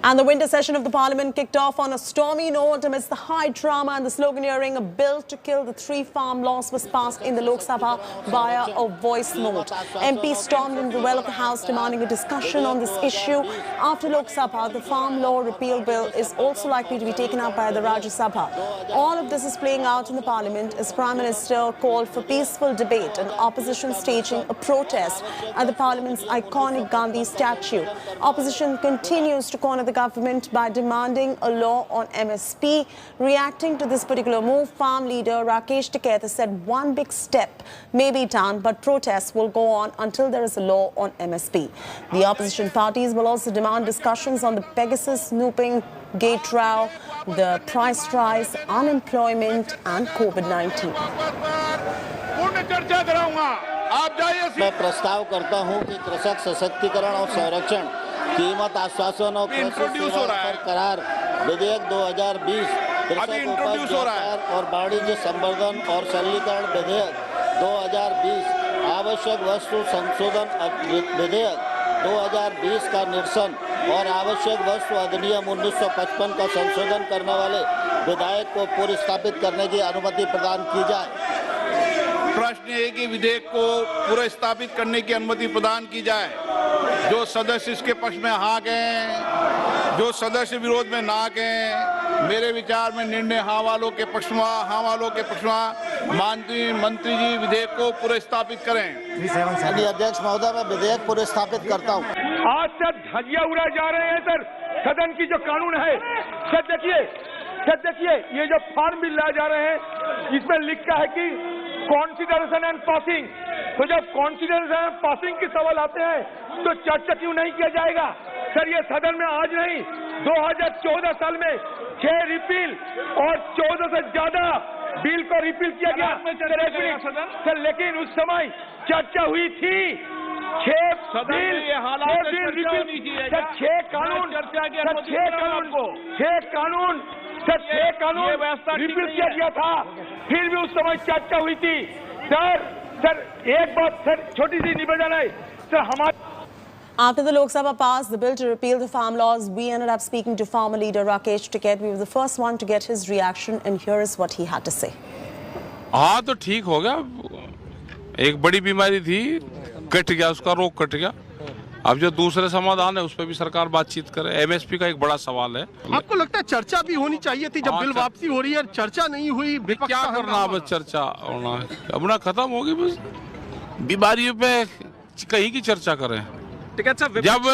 And the winter session of the parliament kicked off on a stormy note amidst the high drama and the sloganeering. A bill to kill the 3 farm laws was passed in the Lok Sabha via a voice note. MPs stormed into the well of the House demanding a discussion on this issue. After Lok Sabha, the farm law repeal bill is also likely to be taken up by the Rajya Sabha. All of this is playing out in the parliament as Prime Minister called for peaceful debate and opposition staging a protest at the parliament's iconic Gandhi statue. Opposition continues to corner the government by demanding a law on MSP. Reacting to this particular move, farm leader Rakesh Tikait said one big step may be done, but protests will go on until there is a law on MSP. The opposition parties will also demand discussions on the Pegasus snooping gate row, the price rise, unemployment and COVID-19. मैं प्रस्ताव करता हूं कि कृषक सशक्तिकरण और संरक्षण, कीमत आश्वासन और कृषि सेवा पर करार विधेयक 2020, कृषक उपज व्यापार और वाणिज्य संवर्धन और सरलीकरण विधेयक 2020, आवश्यक वस्तु संशोधन विधेयक 2020 का निरसन और आवश्यक वस्तु अधिनियम 1955 का संशोधन करने वाले विधेयक को पुनर्स्थापित करने की अनुमति प्रदान की जाए। प्रश्न है कि विधेयक को पुनर्स्थापित करने की अनुमति प्रदान की जाए। जो सदस्य इसके पक्ष में हाँ कहें, जो सदस्य विरोध में ना कहें। मेरे विचार में निर्णय हाँ वालों के पक्ष में, माननीय मंत्री जी विधेयक को पुनर्स्थापित करें। अध्यक्ष महोदय, मैं विधेयक पुनर्स्थापित करता हूँ। आज सर धज्जियां उड़ाए जा रहे हैं सर, सदन की जो कानून है सर देखिए ये जो फार्म बिल लाए जा रहे हैं इसमें लिखा है कि कॉन्सिडरेशन एंड पासिंग। तो जब कॉन्सिडरेशन एंड पासिंग के सवाल आते हैं तो चर्चा क्यों नहीं किया जाएगा? सर ये सदन में आज नहीं, 2014 साल में 6 रिपील और 14 से ज्यादा बिल को रिपील किया गया सर, लेकिन उस समय चर्चा हुई थी। 6 कानून रिपील किया गया था, फिर भी उस समय चर्चा हुई थी। सर एक बात सर छोटी सी निवेदन है सर हमारे। After the Lok Sabha passed the bill to repeal the farm laws, we ended up speaking to farmer leader Rakesh Tikait. We were the first one to get his reaction, and here is what he had to say. हाँ तो ठीक हो गया, एक बड़ी बीमारी थी, cut गया, उसका रोग कट गया। अब जो दूसरे समाधान है उस पर भी सरकार बातचीत करे। एमएसपी का एक बड़ा सवाल है। आपको लगता है चर्चा भी होनी चाहिए थी? जब बिल वापसी हो रही है चर्चा नहीं हुई, क्या करना? बस चर्चा होना है, अपना खत्म होगी। बस बीमारियों पे कहीं की चर्चा करें। जब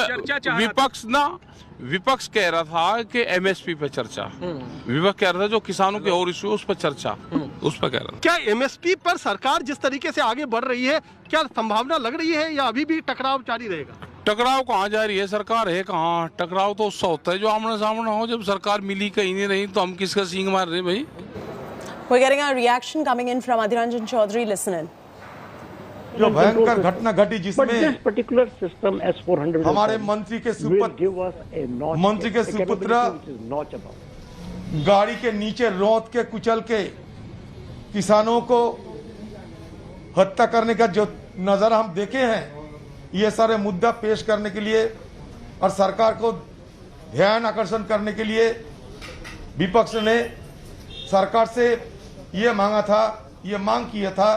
विपक्ष कह रहा था कि एमएसपी पे चर्चा, विपक्ष कह रहा था जो किसानों के और इश्यू उस पर चर्चा, उस पर कह रहा था। क्या एमएसपी पर सरकार जिस तरीके से आगे बढ़ रही है, क्या संभावना लग रही है या अभी भी टकराव जारी रहेगा? टकराव कहाँ जा रही है? सरकार है कहाँ? टकराव तो उससे होता है जो आमने सामने हो। जब सरकार मिली कहीं नहीं रही तो हम किसका सींग मार रहे भाई? We're getting a reaction coming in from Adhiranjan Chaudhary. Listen in. जो भयंकर घटना घटी जिसमें हमारे मंत्री के सुपुत्र गाड़ी के नीचे रौंद के कुचल के किसानों को हत्या करने का जो नजर हम देखे हैं, ये सारे मुद्दा पेश करने के लिए और सरकार को ध्यान आकर्षण करने के लिए विपक्ष ने सरकार से ये मांग किया था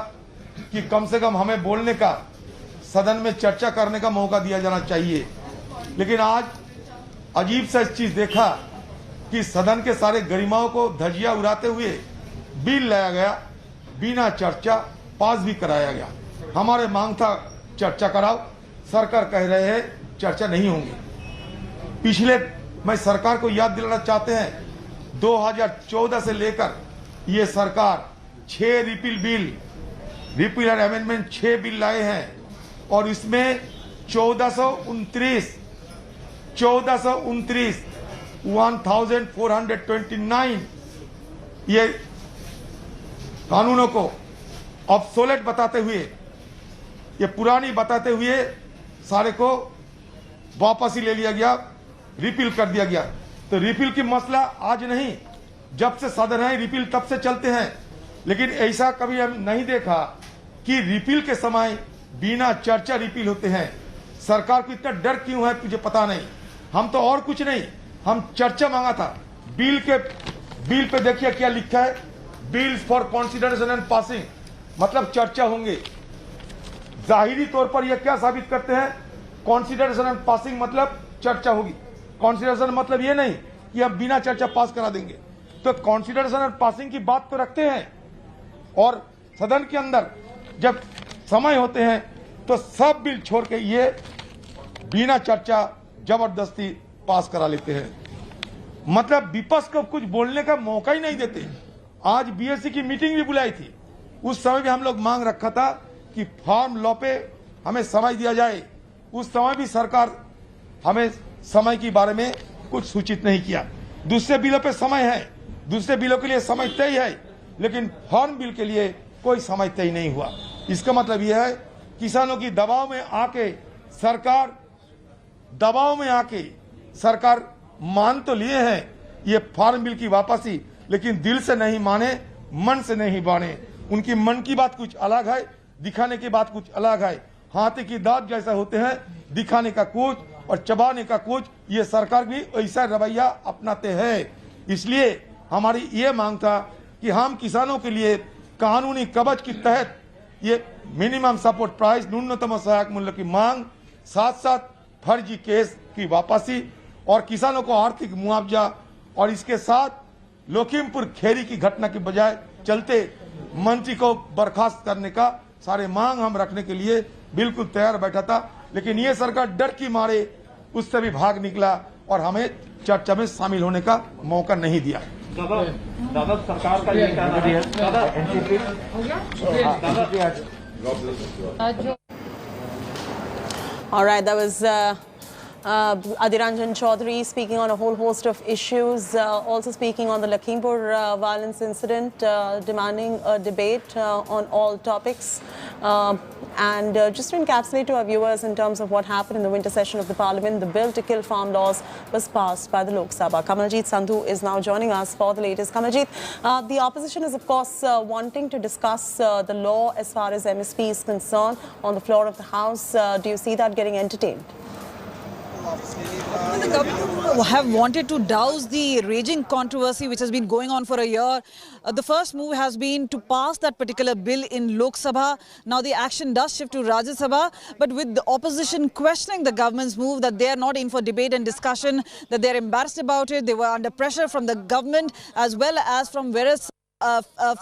कि कम से कम हमें बोलने का, सदन में चर्चा करने का मौका दिया जाना चाहिए। लेकिन आज अजीब सा चीज देखा कि सदन के सारे गरिमाओं को धज्जियां उड़ाते हुए बिल लाया गया, बिना चर्चा पास भी कराया गया। हमारे मांग था चर्चा कराओ, सरकार कह रहे हैं चर्चा नहीं होंगी। पिछले मैं सरकार को याद दिलाना चाहते हैं, 2014 से लेकर ये सरकार 6 रिपील एंड अमेंडमेंट 6 बिल लाए हैं और इसमें 1429 1429 ये कानूनों को ऑब्सोलेट बताते हुए, ये पुरानी बताते हुए सारे को वापस ही ले लिया गया, रिपील कर दिया गया। तो रिपील की मसला आज नहीं, जब से सदन है रिपील तब से चलते हैं। लेकिन ऐसा कभी हम नहीं देखा कि रिपील के समय बिना चर्चा रिपील होते हैं। सरकार को इतना डर क्यों है मुझे पता नहीं। हम तो और कुछ नहीं, हम चर्चा मांगा था। बिल पे देखिए क्या लिखा है, bills for consideration and passing, मतलब चर्चा होंगे। जाहिरी तौर पर यह क्या साबित करते हैं, कॉन्सिडरेशन एंड पासिंग मतलब चर्चा होगी। कॉन्सिडरेशन मतलब ये नहीं कि हम बिना चर्चा पास करा देंगे, तो कॉन्सिडरेशन एंड पासिंग की बात तो रखते हैं। और सदन के अंदर जब समय होते हैं तो सब बिल छोड़ के ये बिना चर्चा जबरदस्ती पास करा लेते हैं, मतलब विपक्ष को कुछ बोलने का मौका ही नहीं देते। आज बीएससी की मीटिंग भी बुलाई थी, उस समय भी हम लोग मांग रखा था कि फार्म लॉ पे हमें समय दिया जाए। उस समय भी सरकार हमें समय के बारे में कुछ सूचित नहीं किया। दूसरे बिलों पे समय है, दूसरे बिलों के लिए समय तय है, लेकिन फार्म बिल के लिए कोई समय तय नहीं हुआ। इसका मतलब यह है किसानों की दबाव में आके सरकार मान तो लिए हैं ये फार्म बिल की वापसी, लेकिन दिल से नहीं माने, मन से नहीं माने। उनकी मन की बात कुछ अलग है, दिखाने की बात कुछ अलग है। हाथी की दांत जैसा होते हैं, दिखाने का कुछ और चबाने का कुछ। ये सरकार भी ऐसा रवैया अपनाते हैं। इसलिए हमारी ये मांग था कि हम किसानों के लिए कानूनी कवच के तहत ये मिनिमम सपोर्ट प्राइस, न्यूनतम सहायक मूल्य की मांग, साथ साथ फर्जी केस की वापसी और किसानों को आर्थिक मुआवजा, और इसके साथ लखीमपुर खेरी की घटना के बजाय चलते मंत्री को बर्खास्त करने का सारे मांग हम रखने के लिए बिल्कुल तैयार बैठा था। लेकिन ये सरकार डर की मारे उससे भी भाग निकला और हमें चर्चा में शामिल होने का मौका नहीं दिया। दादा सरकार का ये कहना है, दादा All right, that was Adhir Ranjan Chaudhary speaking on a whole host of issues, also speaking on the Lakhimpur violence incident, demanding a debate on all topics. And just to encapsulate to our viewers in terms of what happened in the winter session of the Parliament, the bill to kill farm laws was passed by the Lok Sabha. Kamaljeet Sandhu is now joining us for the latest. Kamaljeet, the opposition is of course wanting to discuss the law as far as MSP is concerned on the floor of the House. Do you see that getting entertained? The government have wanted to douse the raging controversy which has been going on for a year. The first move has been to pass that particular bill in Lok Sabha. Now the action does shift to Rajya Sabha, but with the opposition questioning the government's move, that they are not in for debate and discussion, that they are embarrassed about it. They were under pressure from the government as well as from various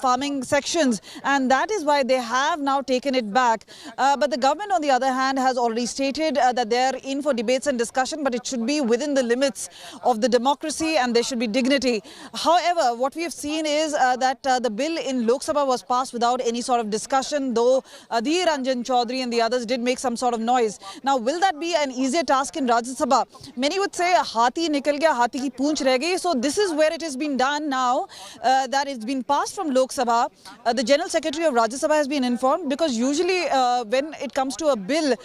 farming sections, and that is why they have now taken it back. But the government on the other hand has already stated that they are in for debates and discussion, but it should be within the limits of the democracy and there should be dignity. However, what we have seen is that the bill in Lok Sabha was passed without any sort of discussion, though Adhir Ranjan Chaudhary and the others did make some sort of noise. Now, will that be an easier task in Rajya Sabha? Many would say hathi nikal gaya, hathi ki poonch reh gayi. So this is where it has been done now, that it's been passed from Lok Sabha. The General Secretary of Rajya Sabha has been informed, because usually when it comes to a bill,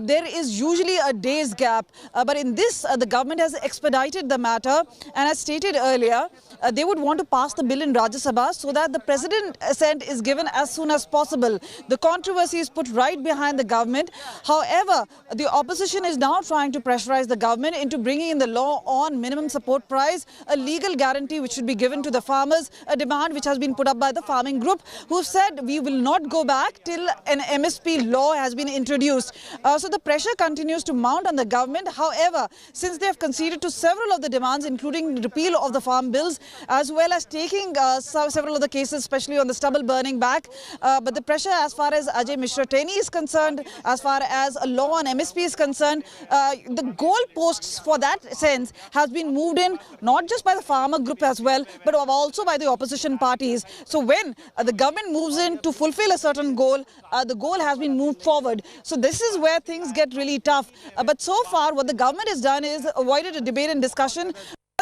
there is usually a day's gap. But in this, the government has expedited the matter, and as stated earlier, they would want to pass the bill in Rajya Sabha so that the President assent is given as soon as possible. The controversy is put right behind the government. However, the opposition is now trying to pressurize the government into bringing in the law on minimum support price, a legal guarantee which should be given to the farmers, a demand which has been put up by the farming group, who said we will not go back till an MSP law has been introduced. So the pressure continues to mount on the government. However, since they have conceded to several of the demands, including repeal of the farm bills, as well as taking several of the cases, especially on the stubble burning back, but the pressure as far as Ajay Mishra Teni is concerned, as far as a law on MSP is concerned, the goalposts for that sense has been moved in, not just by the farmer group as well, but also by the opposition parties. So when the government moves in to fulfill a certain goal, the goal has been moved forward. So this is where things get really tough. But so far what the government has done is avoided a debate and discussion.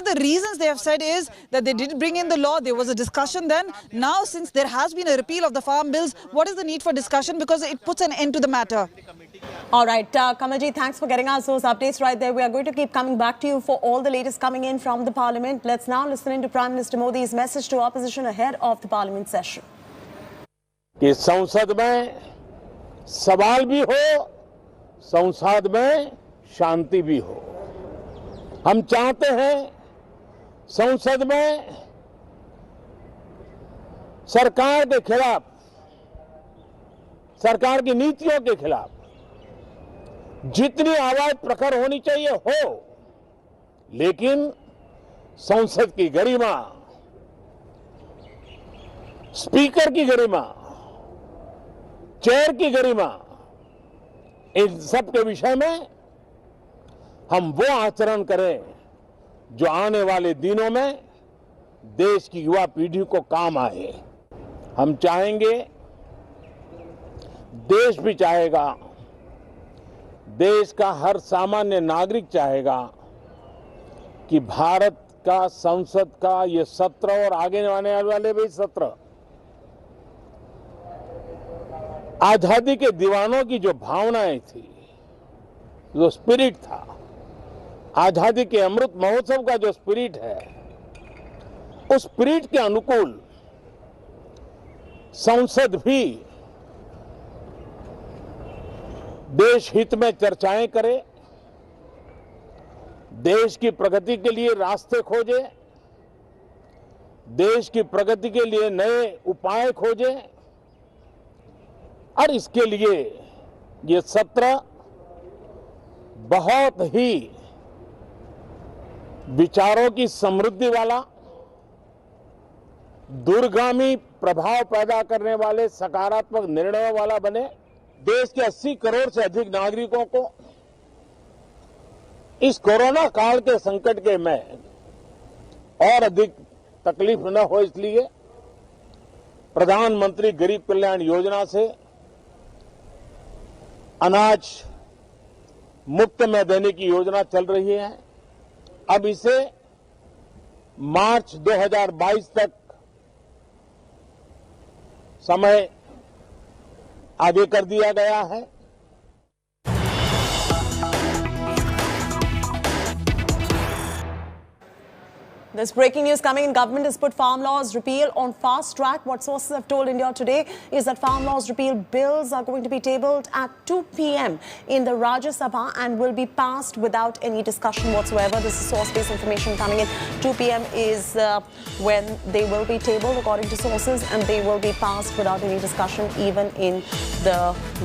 The reasons they have said is that they did bring in the law, there was a discussion then. Now, since there has been a repeal of the farm bills, what is the need for discussion? Because it puts an end to the matter. All right, Kamalji, thanks for getting us those updates right there. We are going to keep coming back to you for all the latest coming in from the Parliament. Let's now listen in to Prime Minister Modi's message to opposition ahead of the Parliament session. कि संसद में सवाल भी हो, संसद में शांति भी हो। हम चाहते हैं संसद में सरकार के खिलाफ, सरकार की नीतियों के खिलाफ जितनी आवाज प्रखर होनी चाहिए हो, लेकिन संसद की गरिमा, स्पीकर की गरिमा, चेयर की गरिमा, इन सब के विषय में हम वो आचरण करें जो आने वाले दिनों में देश की युवा पीढ़ी को काम आए। हम चाहेंगे, देश भी चाहेगा, देश का हर सामान्य नागरिक चाहेगा कि भारत का संसद का ये सत्र और आगे आने वाले भी सत्र आजादी के दीवानों की जो भावनाएं थी, जो स्पिरिट था, आजादी के अमृत महोत्सव का जो स्पिरिट है, उस स्पिरिट के अनुकूल संसद भी देश हित में चर्चाएं करे, देश की प्रगति के लिए रास्ते खोजे, देश की प्रगति के लिए नए उपाय खोजे, और इसके लिए ये सत्र बहुत ही विचारों की समृद्धि वाला, दूरगामी प्रभाव पैदा करने वाले सकारात्मक निर्णयों वाला बने। देश के 80 करोड़ से अधिक नागरिकों को इस कोरोना काल के संकट के में और अधिक तकलीफ न हो, इसलिए प्रधानमंत्री गरीब कल्याण योजना से अनाज मुफ्त में देने की योजना चल रही है। अब इसे मार्च 2022 तक समय आगे कर दिया गया है। This breaking news coming in. Government has put farm laws repeal on fast track. What sources have told India Today is that farm laws repeal bills are going to be tabled at 2 p.m. in the Rajya Sabha and will be passed without any discussion whatsoever. This is source-based information coming in. 2 p.m. is when they will be tabled according to sources, and they will be passed without any discussion even in the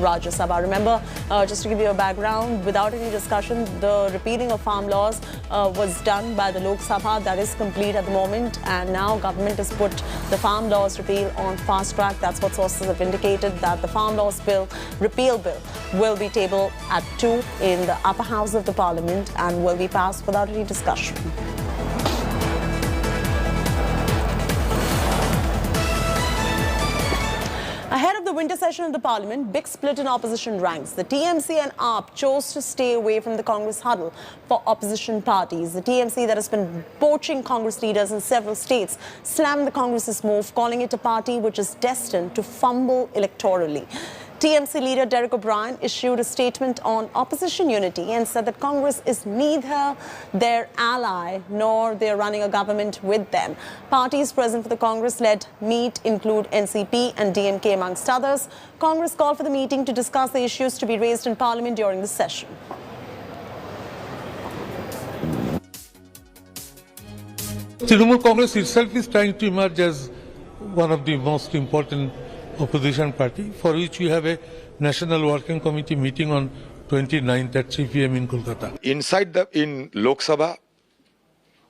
Rajya Sabha. Remember, just to give you a background, without any discussion, the repealing of farm laws was done by the Lok Sabha. That is complete at the moment, and now government has put the farm laws repeal on fast track. That's what sources have indicated, that the farm laws repeal bill will be tabled at 2 in the upper house of the parliament and will be passed without any discussion. Ahead of the winter session of the parliament, big split in opposition ranks. The TMC and AAP chose to stay away from the Congress huddle for opposition parties. The TMC, that has been poaching Congress leaders in several states, slammed the Congress's move, calling it a party which is destined to fumble electorally. TMC leader Derek O'Brien issued a statement on opposition unity and said that Congress is neither their ally nor they're running a government with them. Parties present for the Congress-led meet include NCP and DMK amongst others. Congress called for the meeting to discuss the issues to be raised in Parliament during the session. Trinamool Congress itself is trying to emerge as one of the most important opposition party, for which we have a National Working Committee meeting on 29th at 3 p.m. in Kolkata. In Lok Sabha,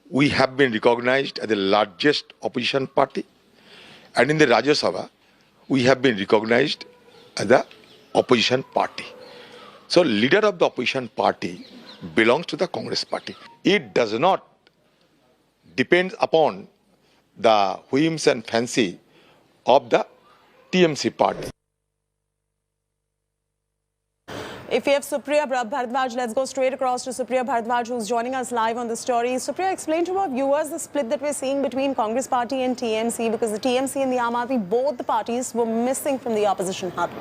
we have been recognized as the largest opposition party, and in the Rajya Sabha, we have been recognized as the opposition party. So, leader of the opposition party belongs to the Congress party. It does not depend upon the whims and fancy of the TMC party. If you have Supriya Bharadwaj, let's go straight across to Supriya Bharadwaj, who's joining us live on the story. Supriya, explain to our viewers the split that we're seeing between Congress party and TMC, because the TMC and the Aam Aadmi, both the parties were missing from the opposition huddle.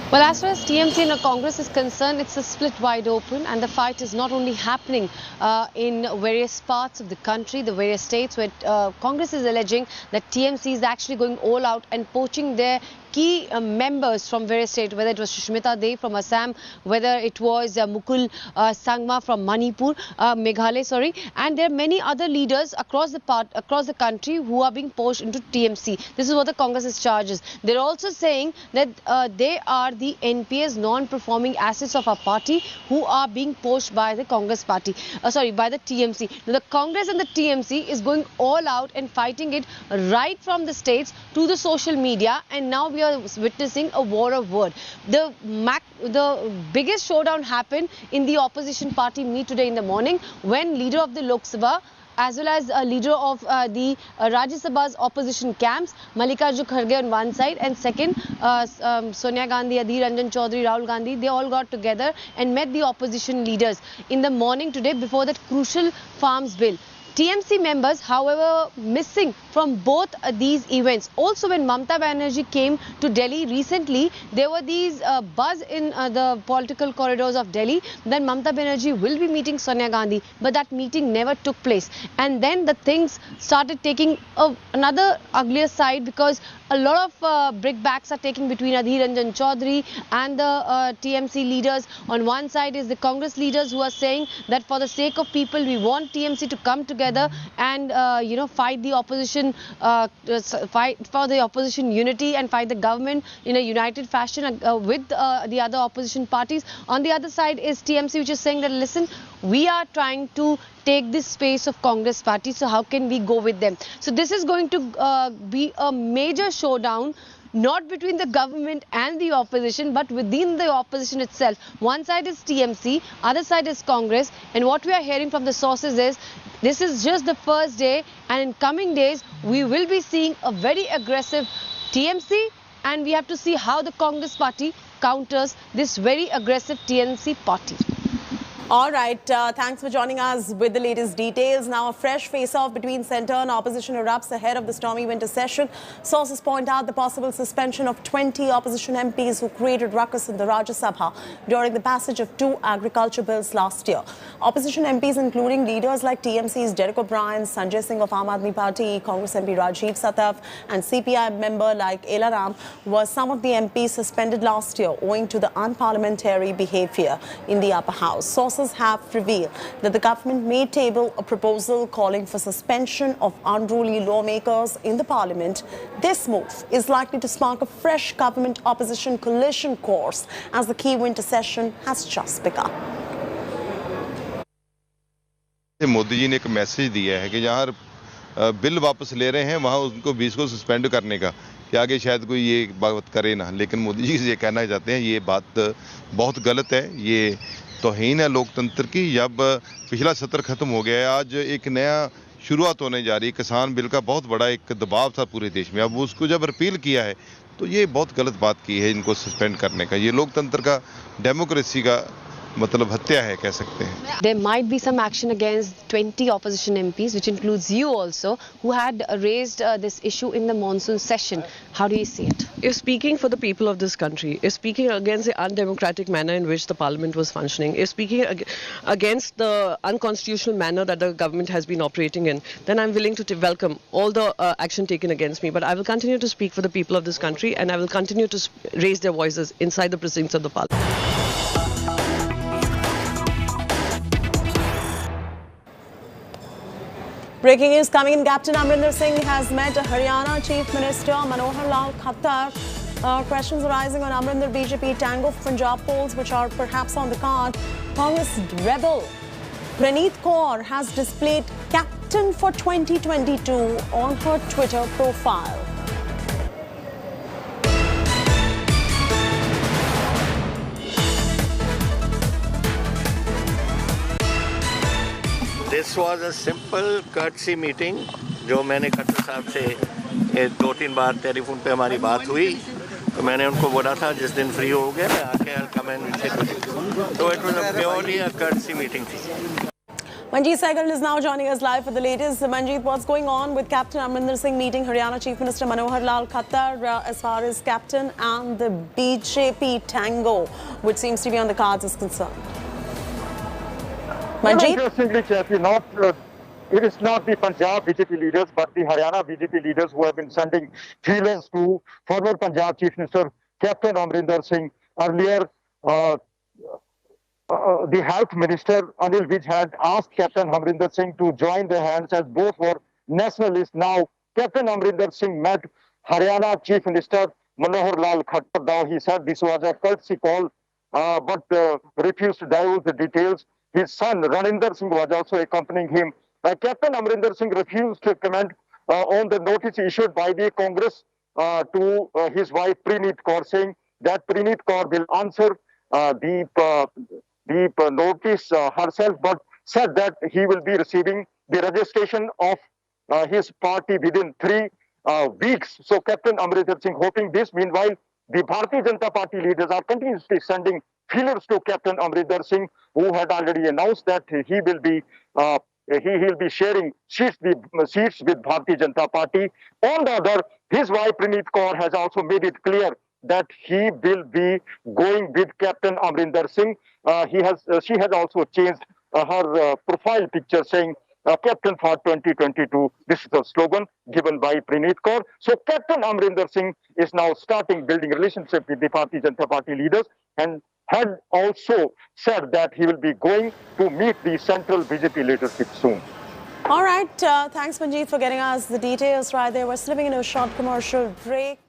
Well, as far as TMC and Congress is concerned, it's a split wide open, and the fight is not only happening in various parts of the country, the various states, where Congress is alleging that TMC is actually going all out and poaching their key members from various states, whether it was Sushmita Dey from Assam, whether it was Mukul Sangma from Manipur, Meghalaya, sorry, and there are many other leaders across the country who are being poached into TMC. This is what the Congress charges. They're also saying that they are the NPA's non-performing assets of our party who are being poached by the Congress party, by the TMC. Now, the Congress and the TMC is going all out and fighting it right from the states to the social media, and now we are witnessing a war of word. The biggest showdown happened in the opposition party meet today in the morning when leader of the Lok Sabha as well as a leader of the Rajya Sabha's opposition camps, Mallikarjun Kharge on one side, and second, Sonia Gandhi, Adhir Ranjan Chaudhary, Rahul Gandhi, they all got together and met the opposition leaders in the morning today before that crucial farms bill. TMC members, however, missing from both these events. Also, when Mamata Banerjee came to Delhi recently, there were these buzz in the political corridors of Delhi. Then Mamata Banerjee will be meeting Sonia Gandhi, but that meeting never took place. And then the things started taking another uglier side because a lot of brickbats are taking between Adhir Ranjan Chaudhary and the TMC leaders. On one side is the Congress leaders who are saying that for the sake of people, we want TMC to come together and fight the opposition, fight for the opposition unity and fight the government in a united fashion with the other opposition parties. On the other side is TMC, which is saying that listen, we are trying to take this space of Congress party, so how can we go with them? So this is going to be a major showdown, not between the government and the opposition, but within the opposition itself. One side is TMC, other side is Congress, and what we are hearing from the sources is this is just the first day, and in coming days we will be seeing a very aggressive TMC, and we have to see how the Congress party counters this very aggressive TMC party. All right, thanks for joining us with the latest details. Now, a fresh face-off between centre and opposition erupts ahead of the stormy winter session. Sources point out the possible suspension of 20 opposition MPs who created ruckus in the Rajya Sabha during the passage of 2 agriculture bills last year. Opposition MPs, including leaders like TMC's Derek O'Brien, Sanjay Singh of Aam Aadmi Party, Congress MP Rajiv Sataf, and CPI member like Ela Ram, were some of the MPs suspended last year owing to the unparliamentary behaviour in the upper house. Sources have revealed that the government may table a proposal calling for suspension of unruly lawmakers in the parliament. This move is likely to spark a fresh government-opposition collision course as the key winter session has just begun. Modi ji ने एक message दिया है कि जहाँ bill वापस ले रहे हैं वहाँ उनको 20 को सस्पेंड करने का, कि आगे शायद कोई ये बात करे ना, लेकिन मोदी जी ये कहना चाहते हैं ये बात बहुत गलत है, ये तौहीन है लोकतंत्र की। जब पिछला सत्र खत्म हो गया है, आज एक नया शुरुआत होने जा रही है। किसान बिल का बहुत बड़ा एक दबाव था पूरे देश में, अब उसको जब रिपील किया है तो ये बहुत गलत बात की है इनको सस्पेंड करने का। ये लोकतंत्र का, डेमोक्रेसी का मतलब हत्या है कह सकते हैं। There might be some action against 20 opposition MPs, which includes you also, who had raised this issue in the monsoon session. How do you see it? If speaking for the people of this country, if speaking against the undemocratic manner in which the parliament was functioning, if speaking against the unconstitutional manner that the government has been operating in, then I'm willing to welcome all the action taken against me. But I will continue to speak for the people of this country, and I will continue to raise their voices inside the precincts of the parliament. Breaking news coming in. Captain Amrinder Singh has met Haryana Chief Minister Manohar Lal Khattar. Questions arising on Amrinder BJP Tango Punjab polls, which are perhaps on the card. Congress rebel Praneet Kaur has displayed Captain for 2022 on her Twitter profile. This was a simple courtesy meeting जो मैंने खट्टर साहब से 2-3 बार telephone पे हमारी बात हुई, तो मैंने उनको बोला था जिस दिन फ्री हो गए मैं आके I'll come and visit you. So it was a purely a courtesy meeting थी. Manjeet Sehgal is now joining us live for the latest. Manjeet, what's going on with Captain Amrinder Singh meeting Haryana Chief Minister Manohar Lal Khattar as far as Captain and the BJP Tango, which seems to be on the cards, is concerned? Manjeet? Interestingly, Kathy, not it is not the Punjab BJP leaders, but the Haryana BJP leaders who have been sending feelers to former Punjab Chief Minister Captain Amrinder Singh. Earlier, the Health Minister Anil Vij had asked Captain Amrinder Singh to join their hands, as both were nationalists. Now, Captain Amrinder Singh met Haryana Chief Minister Manohar Lal Khattar. Now, he said this was a courtesy call, but refused to divulge the details. His son Raninder Singh was also accompanying him. Captain Amrinder Singh refused to comment on the notice issued by the Congress to his wife Preneet Kaur, saying that Preneet Kaur will answer the notice herself, but said that he will be receiving the registration of his party within 3 weeks. So Captain Amrinder Singh hoping this. Meanwhile, the Bharatiya Janata Party leaders are continuously sending feelers to Captain Amrinder Singh, who had already announced that he will be he'll be sharing seats with Bharatiya Janata Party. On the other, his wife Preneet Kaur has also made it clear that he will be going with Captain Amrinder Singh. She has also changed her profile picture, saying Captain for 2022. This is the slogan given by Preneet Kaur. So Captain Amrinder Singh is now starting building relationship with the Bharatiya Janata Party leaders, and had also said that he will be going to meet the central BJP leadership soon. All right. Thanks, Manjeet, for getting us the details right there. We're slipping into a short commercial break.